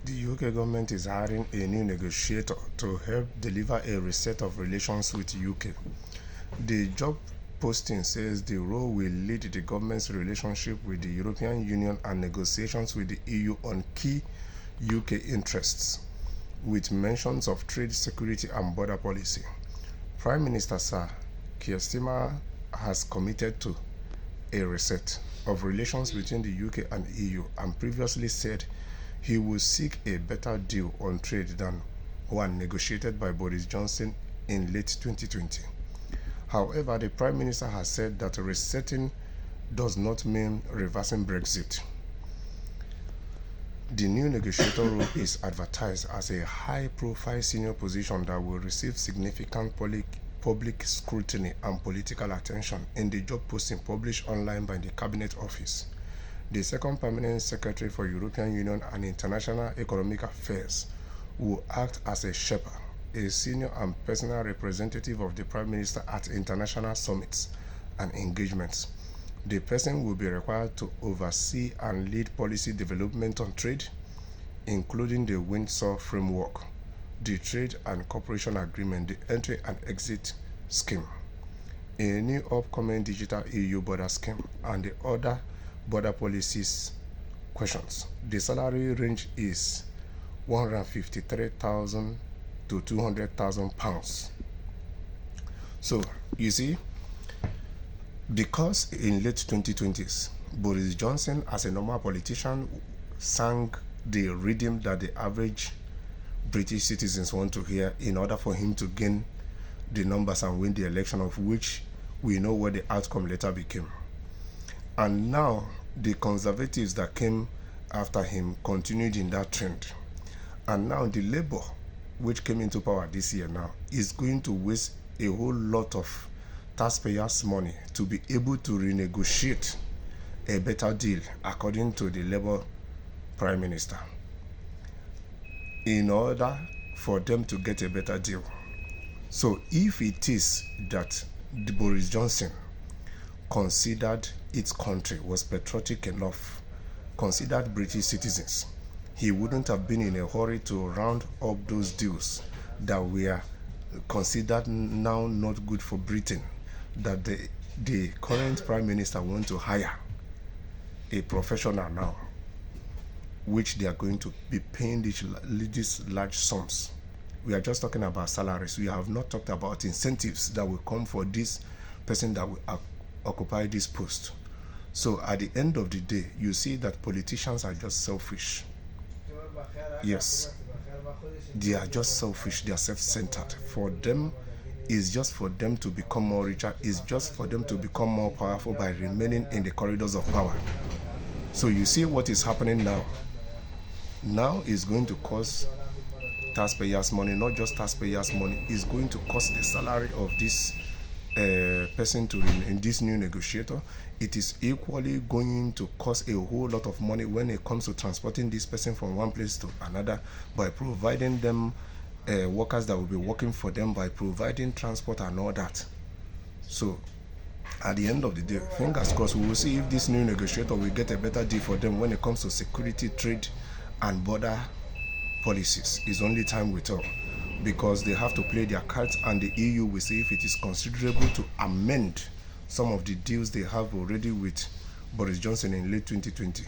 The UK government is hiring a new negotiator to help deliver a reset of relations with UK. The job posting says the role will lead the government's relationship with the European Union and negotiations with the EU on key UK interests, with mentions of trade, security and border policy. Prime Minister Sir Keir Starmer has committed to a reset of relations between the UK and EU and previously said he will seek a better deal on trade than one negotiated by Boris Johnson in late 2020. However, the Prime Minister has said that resetting does not mean reversing Brexit. The new negotiator role is advertised as a high-profile senior position that will receive significant public scrutiny and political attention in the job posting published online by the Cabinet Office. The second permanent secretary for European Union and International Economic Affairs will act as a shepherd, a senior and personal representative of the Prime Minister at international summits and engagements. The person will be required to oversee and lead policy development on trade, including the Windsor Framework, the Trade and Cooperation Agreement, the Entry and Exit Scheme, a new upcoming digital EU border scheme, and the other border policies questions. The salary range is £153,000 to £200,000. So you see, because in late 2020s, Boris Johnson, as a normal politician, sang the rhythm that the average British citizens want to hear in order for him to gain the numbers and win the election, of which we know what the outcome later became. And now the Conservatives that came after him continued in that trend. And now the Labour, which came into power this year now, is going to waste a whole lot of taxpayers' money to be able to renegotiate a better deal, according to the Labour Prime Minister, in order for them to get a better deal. So if it is that Boris Johnson considered its country was patriotic enough, considered British citizens, he wouldn't have been in a hurry to round up those deals that were considered now not good for Britain, that the current Prime Minister wants to hire a professional now, which they are going to be paying these large sums. We are just talking about salaries. We have not talked about incentives that will come for this person that will occupy this post. So at the end of the day, you see that politicians are just selfish. Yes, they are just selfish. They are self-centered. For them, it's just for them to become more richer. It's just for them to become more powerful by remaining in the corridors of power. So you see what is happening now. Now is going to cost taxpayers' money, not just taxpayers' money. It's going to cost the salary of this person in this new negotiator. It is equally going to cost a whole lot of money when it comes to transporting this person from one place to another, by providing them workers that will be working for them, by providing transport and all that. So at the end of the day, fingers crossed, we will see if this new negotiator will get a better deal for them when it comes to security, trade and border policies. It's only time will tell, because they have to play their cards, and the EU will see if it is considerable to amend some of the deals they have already with Boris Johnson in late 2020.